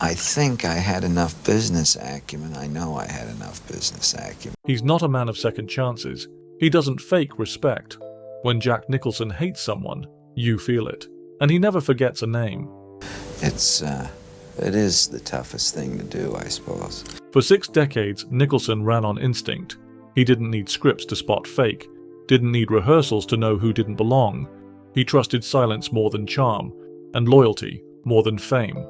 I think I had enough business acumen. I know I had enough business acumen. He's not a man of second chances. He doesn't fake respect. When Jack Nicholson hates someone, you feel it. And he never forgets a name. It is the toughest thing to do, I suppose. For 6 decades, Nicholson ran on instinct. He didn't need scripts to spot fake, didn't need rehearsals to know who didn't belong. He trusted silence more than charm, and loyalty more than fame.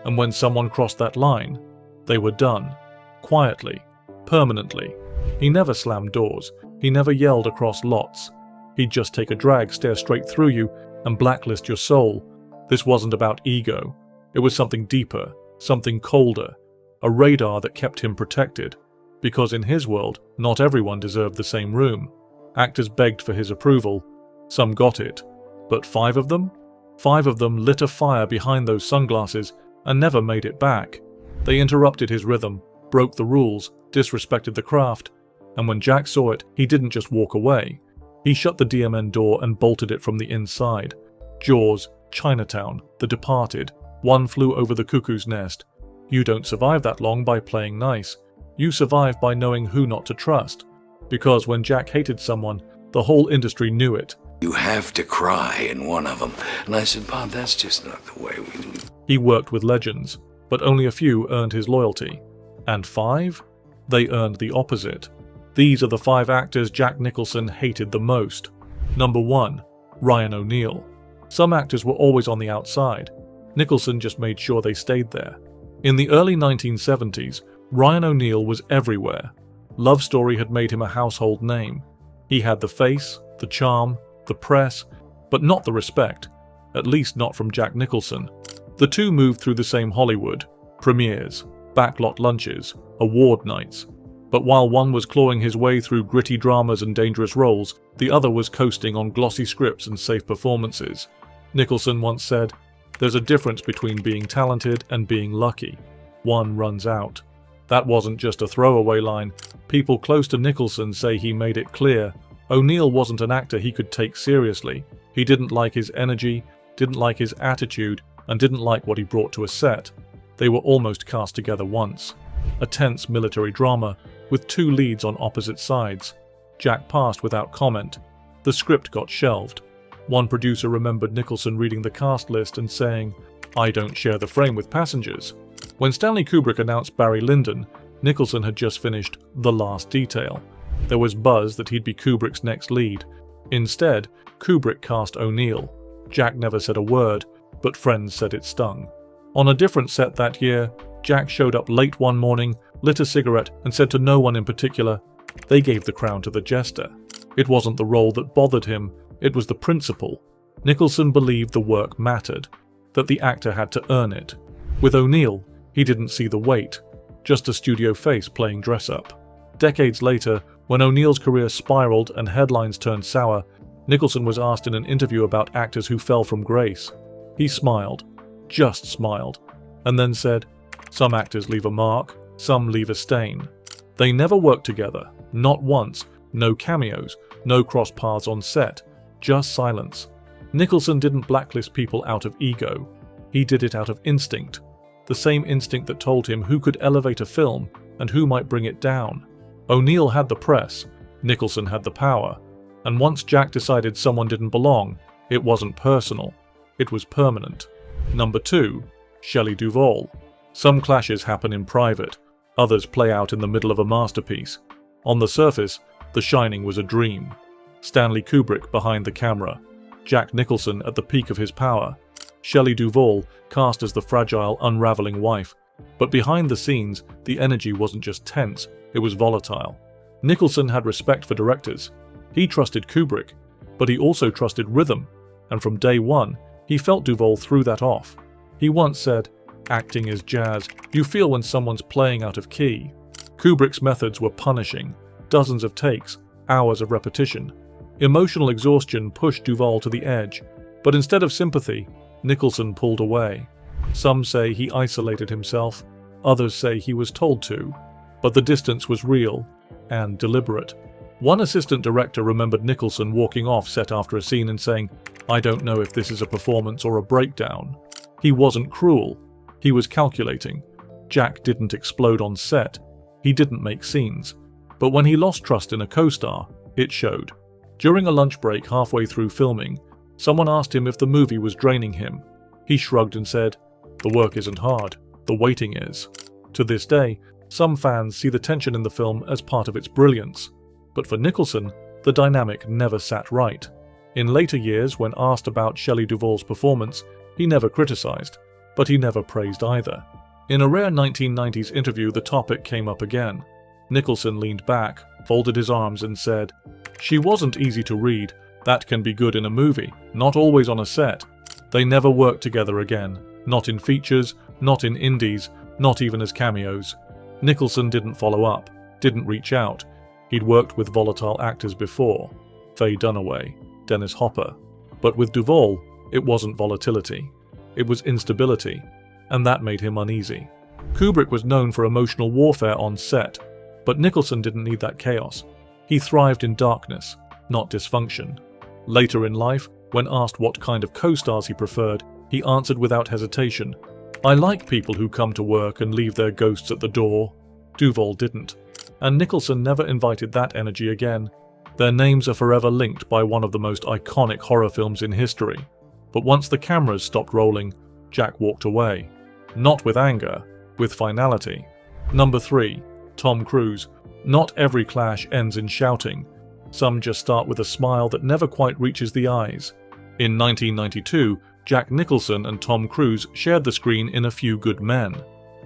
And when someone crossed that line, they were done. Quietly, permanently. He never slammed doors. He never yelled across lots. He'd just take a drag, stare straight through you, and blacklist your soul. This wasn't about ego. It was something deeper, something colder. A radar that kept him protected. Because in his world, not everyone deserved the same room. Actors begged for his approval. Some got it. But 5 of them? 5 of them lit a fire behind those sunglasses and never made it back. They interrupted his rhythm, broke the rules, disrespected the craft. And when Jack saw it, he didn't just walk away. He shut the DMN door and bolted it from the inside. Jaws, Chinatown, The Departed, One Flew Over the Cuckoo's Nest. You don't survive that long by playing nice. You survive by knowing who not to trust. Because when Jack hated someone, the whole industry knew it. You have to cry in one of them. And I said, Bob, that's just not the way we do it. He worked with legends, but only a few earned his loyalty. And 5? They earned the opposite. These are the 5 actors Jack Nicholson hated the most. Number 1, Ryan O'Neal. Some actors were always on the outside. Nicholson just made sure they stayed there. In the early 1970s, Ryan O'Neal was everywhere. Love Story had made him a household name. He had the face, the charm, the press, but not the respect. At least not from Jack Nicholson. The two moved through the same Hollywood. Premieres, backlot lunches, award nights. But while one was clawing his way through gritty dramas and dangerous roles, the other was coasting on glossy scripts and safe performances. Nicholson once said, "There's a difference between being talented and being lucky. One runs out." That wasn't just a throwaway line. People close to Nicholson say he made it clear. O'Neal wasn't an actor he could take seriously. He didn't like his energy, didn't like his attitude, and didn't like what he brought to a set. They were almost cast together once. A tense military drama, with 2 leads on opposite sides. Jack passed without comment. The script got shelved. One producer remembered Nicholson reading the cast list and saying, "I don't share the frame with passengers." When Stanley Kubrick announced Barry Lyndon, Nicholson had just finished The Last Detail. There was buzz that he'd be Kubrick's next lead. Instead, Kubrick cast O'Neal. Jack never said a word, but friends said it stung. On a different set that year, Jack showed up late one morning, lit a cigarette, and said to no one in particular, "They gave the crown to the jester." It wasn't the role that bothered him, it was the principle. Nicholson believed the work mattered, that the actor had to earn it. With O'Neal, he didn't see the weight, just a studio face playing dress-up. Decades later, when O'Neal's career spiraled and headlines turned sour, Nicholson was asked in an interview about actors who fell from grace. He smiled, just smiled, and then said, "Some actors leave a mark, some leave a stain. They never worked together, not once, no cameos, no cross paths on set, just silence." Nicholson didn't blacklist people out of ego. He did it out of instinct. The same instinct that told him who could elevate a film and who might bring it down. O'Neal had the press, Nicholson had the power. And once Jack decided someone didn't belong, it wasn't personal. It was permanent. Number 2, Shelley Duval. Some clashes happen in private, others play out in the middle of a masterpiece. On the surface, The Shining was a dream. Stanley Kubrick behind the camera, Jack Nicholson at the peak of his power, Shelley Duval cast as the fragile, unraveling wife. But behind the scenes, the energy wasn't just tense, it was volatile. Nicholson had respect for directors. He trusted Kubrick, but he also trusted rhythm, and from day one, he felt Duval threw that off. He once said, "Acting is jazz, you feel when someone's playing out of key." Kubrick's methods were punishing, dozens of takes, hours of repetition. Emotional exhaustion pushed Duval to the edge, but instead of sympathy, Nicholson pulled away. Some say he isolated himself, others say he was told to, but the distance was real and deliberate. One assistant director remembered Nicholson walking off set after a scene and saying, "I don't know if this is a performance or a breakdown." He wasn't cruel, He was calculating. Jack didn't explode on set. He didn't make scenes. But when he lost trust in a co-star, it showed. During a lunch break halfway through filming, someone asked him if the movie was draining him. He shrugged and said, "The work isn't hard, the waiting is." To this day, some fans see the tension in the film as part of its brilliance. But for Nicholson, the dynamic never sat right. In later years, when asked about Shelley Duval's performance, he never criticized, but he never praised either. In a rare 1990s interview, the topic came up again. Nicholson leaned back, folded his arms and said, "She wasn't easy to read. That can be good in a movie, not always on a set. They never worked together again, not in features, not in indies, not even as cameos." Nicholson didn't follow up, didn't reach out. He'd worked with volatile actors before, Faye Dunaway, Dennis Hopper. But with Duval, it wasn't volatility. It was instability, and that made him uneasy. Kubrick was known for emotional warfare on set, but Nicholson didn't need that chaos. He thrived in darkness, not dysfunction. Later in life, when asked what kind of co-stars he preferred, he answered without hesitation, "I like people who come to work and leave their ghosts at the door." Duval didn't, and Nicholson never invited that energy again. Their names are forever linked by one of the most iconic horror films in history. But once the cameras stopped rolling, Jack walked away. Not with anger, with finality. Number 3. Tom Cruise. Not every clash ends in shouting. Some just start with a smile that never quite reaches the eyes. In 1992, Jack Nicholson and Tom Cruise shared the screen in A Few Good Men.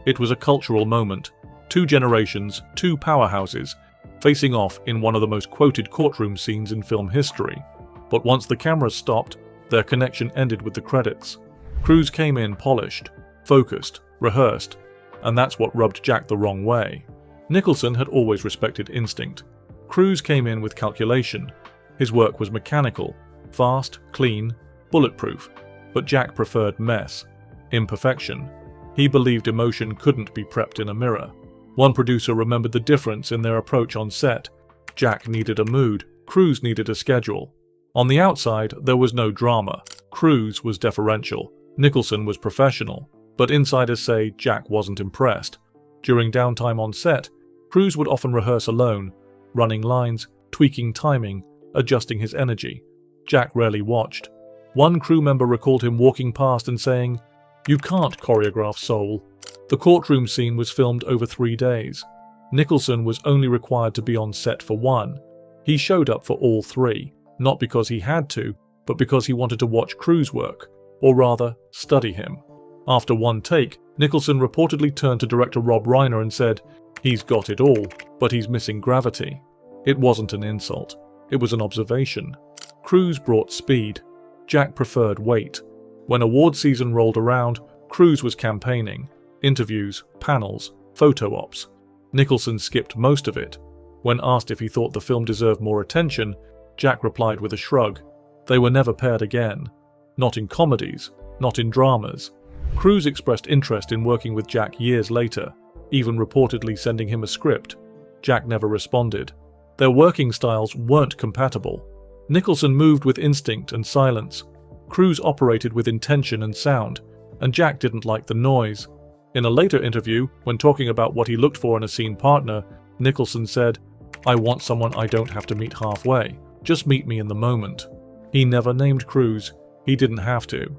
It was a cultural moment. Two generations, two powerhouses, facing off in one of the most quoted courtroom scenes in film history. But once the cameras stopped, their connection ended with the credits. Cruise came in polished, focused, rehearsed, and that's what rubbed Jack the wrong way. Nicholson had always respected instinct. Cruise came in with calculation. His work was mechanical, fast, clean, bulletproof. But Jack preferred mess, imperfection. He believed emotion couldn't be prepped in a mirror. One producer remembered the difference in their approach on set. Jack needed a mood, Cruise needed a schedule. On the outside, there was no drama. Cruise was deferential. Nicholson was professional. But insiders say Jack wasn't impressed. During downtime on set, Cruise would often rehearse alone, running lines, tweaking timing, adjusting his energy. Jack rarely watched. One crew member recalled him walking past and saying, "You can't choreograph soul." The courtroom scene was filmed over 3 days. Nicholson was only required to be on set for one. He showed up for all 3, not because he had to, but because he wanted to watch Cruise work, or rather, study him. After one take, Nicholson reportedly turned to director Rob Reiner and said, "He's got it all, but he's missing gravity." It wasn't an insult. It was an observation. Cruise brought speed. Jack preferred weight. When award season rolled around, Cruise was campaigning. Interviews, panels, photo ops. Nicholson skipped most of it. When asked if he thought the film deserved more attention, Jack replied with a shrug. They were never paired again. Not in comedies, not in dramas. Cruise expressed interest in working with Jack years later, even reportedly sending him a script. Jack never responded. Their working styles weren't compatible. Nicholson moved with instinct and silence. Cruise operated with intention and sound, and Jack didn't like the noise. In a later interview, when talking about what he looked for in a scene partner, Nicholson said, "I want someone I don't have to meet halfway. Just meet me in the moment." He never named Cruise. He didn't have to.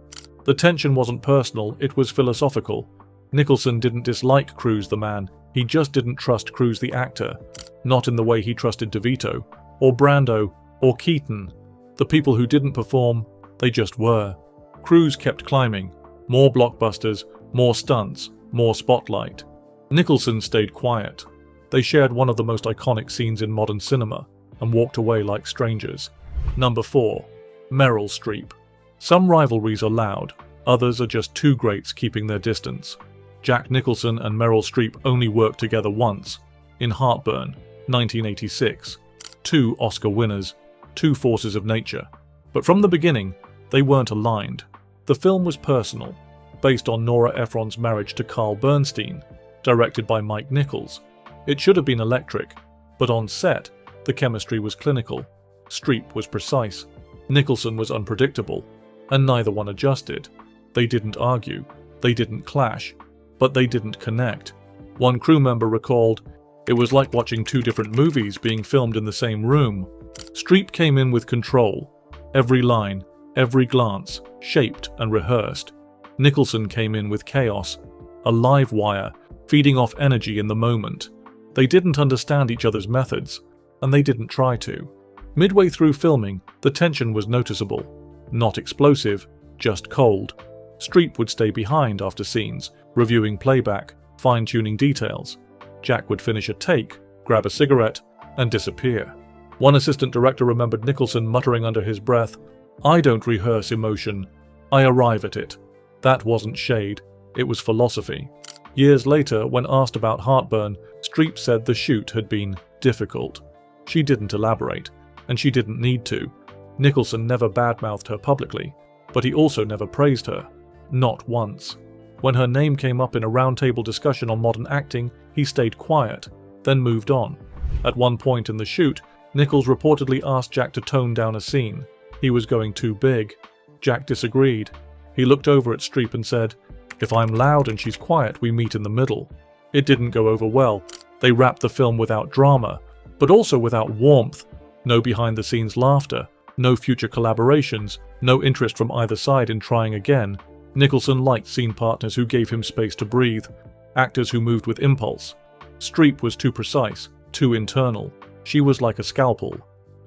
The tension wasn't personal, it was philosophical. Nicholson didn't dislike Cruise the man, he just didn't trust Cruise the actor. Not in the way he trusted DeVito, or Brando, or Keaton. The people who didn't perform, they just were. Cruise kept climbing. More blockbusters, more stunts, more spotlight. Nicholson stayed quiet. They shared one of the most iconic scenes in modern cinema, and walked away like strangers. Number 4. Meryl Streep. Some rivalries are loud, others are just two greats keeping their distance. Jack Nicholson and Meryl Streep only worked together once, in Heartburn, 1986. Two Oscar winners, two forces of nature. But from the beginning, they weren't aligned. The film was personal, based on Nora Ephron's marriage to Carl Bernstein, directed by Mike Nichols. It should have been electric, but on set, the chemistry was clinical. Streep was precise. Nicholson was unpredictable, and neither one adjusted. They didn't argue. They didn't clash. but they didn't connect. One crew member recalled, "It was like watching two different movies being filmed in the same room." Streep came in with control. Every line, every glance, shaped and rehearsed. Nicholson came in with chaos, a live wire, feeding off energy in the moment. They didn't understand each other's methods, and they didn't try to. Midway through filming, the tension was noticeable. Not explosive, just cold. Streep would stay behind after scenes, reviewing playback, fine-tuning details. Jack would finish a take, grab a cigarette, and disappear. One assistant director remembered Nicholson muttering under his breath, "I don't rehearse emotion, I arrive at it." That wasn't shade, it was philosophy. Years later, when asked about heartburn, Streep said the shoot had been difficult. She didn't elaborate, and she didn't need to. Nicholson never badmouthed her publicly, but he also never praised her. Not once. When her name came up in a roundtable discussion on modern acting, he stayed quiet, then moved on. At one point in the shoot, Nichols reportedly asked Jack to tone down a scene. He was going too big. Jack disagreed. He looked over at Streep and said, "If I'm loud and she's quiet, we meet in the middle." It didn't go over well. They wrapped the film without drama, but also without warmth. No behind-the-scenes laughter, no future collaborations, no interest from either side in trying again. Nicholson liked scene partners who gave him space to breathe, actors who moved with impulse. Streep was too precise, too internal. She was like a scalpel.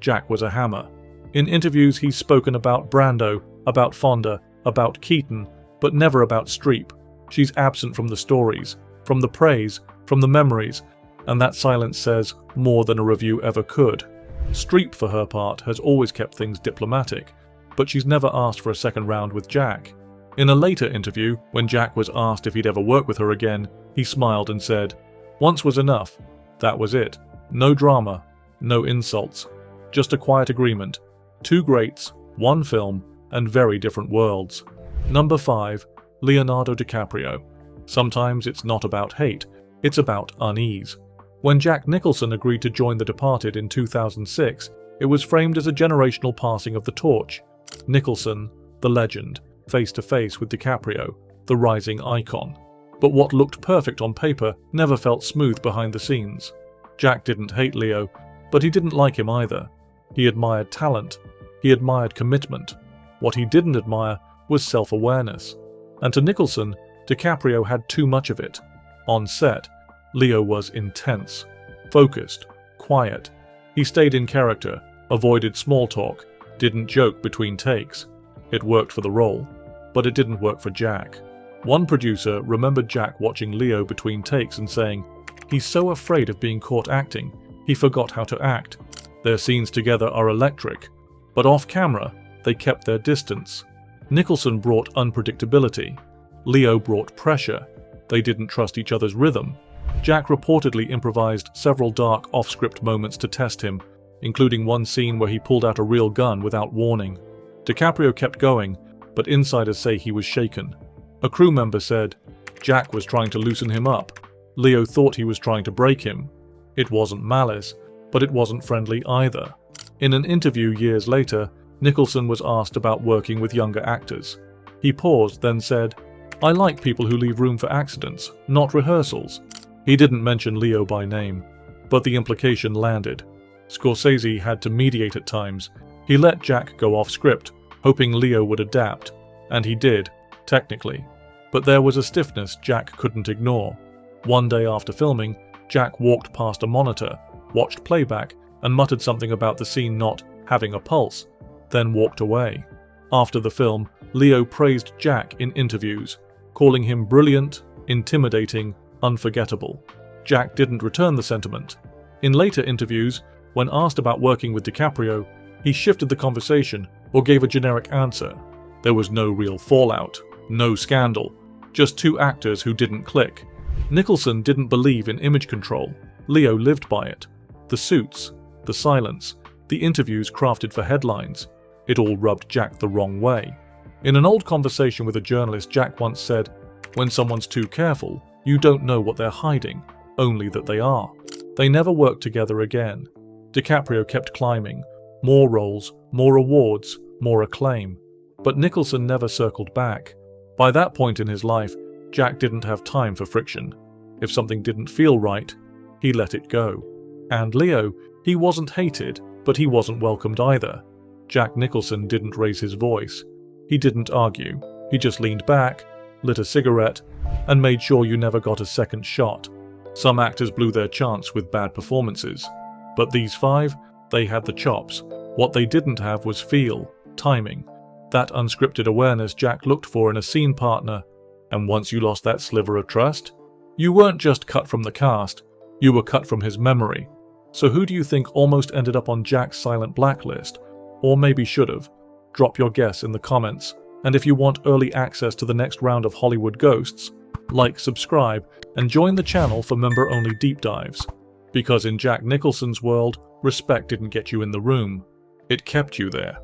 Jack was a hammer. In interviews he's spoken about Brando, about Fonda, about Keaton, but never about Streep. She's absent from the stories, from the praise, from the memories, and that silence says more than a review ever could. Streep, for her part, has always kept things diplomatic, but she's never asked for a second round with Jack. In a later interview, when Jack was asked if he'd ever work with her again, he smiled and said, "Once was enough. That was it. No drama, no insults. Just a quiet agreement. Two greats, one film, and very different worlds." Number 5. Leonardo DiCaprio. Sometimes it's not about hate, it's about unease. When Jack Nicholson agreed to join The Departed in 2006, it was framed as a generational passing of the torch. Nicholson, the legend, face to face with DiCaprio, the rising icon. But what looked perfect on paper never felt smooth behind the scenes. Jack didn't hate Leo, but he didn't like him either. He admired talent. He admired commitment. What he didn't admire was self-awareness. And to Nicholson, DiCaprio had too much of it. On set, Leo was intense, focused, quiet. He stayed in character, avoided small talk, didn't joke between takes. It worked for the role, but it didn't work for Jack. One producer remembered Jack watching Leo between takes and saying, "He's so afraid of being caught acting, he forgot how to act. Their scenes together are electric, but off camera, they kept their distance." Nicholson brought unpredictability. Leo brought pressure. They didn't trust each other's rhythm. Jack reportedly improvised several dark off-script moments to test him, including one scene where he pulled out a real gun without warning. DiCaprio kept going, but insiders say he was shaken. A crew member said, "Jack was trying to loosen him up. Leo thought he was trying to break him." It wasn't malice, but it wasn't friendly either. In an interview years later, Nicholson was asked about working with younger actors. He paused, then said, "I like people who leave room for accidents, not rehearsals." He didn't mention Leo by name, but the implication landed. Scorsese had to mediate at times. He let Jack go off script, hoping Leo would adapt, and he did, technically. But there was a stiffness Jack couldn't ignore. One day after filming, Jack walked past a monitor, watched playback, and muttered something about the scene not having a pulse, then walked away. After the film, Leo praised Jack in interviews, calling him brilliant, intimidating, unforgettable. Jack didn't return the sentiment. In later interviews, when asked about working with DiCaprio, he shifted the conversation or gave a generic answer. There was no real fallout, no scandal, just two actors who didn't click. Nicholson didn't believe in image control. Leo lived by it. The suits, the silence, the interviews crafted for headlines. It all rubbed Jack the wrong way. In an old conversation with a journalist, Jack once said, "When someone's too careful, you don't know what they're hiding, only that they are." They never worked together again. DiCaprio kept climbing. More roles, more awards, more acclaim. But Nicholson never circled back. By that point in his life, Jack didn't have time for friction. If something didn't feel right, he let it go. And Leo, he wasn't hated, but he wasn't welcomed either. Jack Nicholson didn't raise his voice. He didn't argue. He just leaned back, lit a cigarette, and made sure you never got a second shot. Some actors blew their chance with bad performances, but these 5, they had the chops. What they didn't have was feel, timing, that unscripted awareness Jack looked for in a scene partner. And once you lost that sliver of trust, you weren't just cut from the cast, you were cut from his memory. So who do you think almost ended up on Jack's silent blacklist? Or maybe should have? Drop your guess in the comments. And if you want early access to the next round of Hollywood Ghosts, like, subscribe, and join the channel for member-only deep dives. Because in Jack Nicholson's world, respect didn't get you in the room, it kept you there.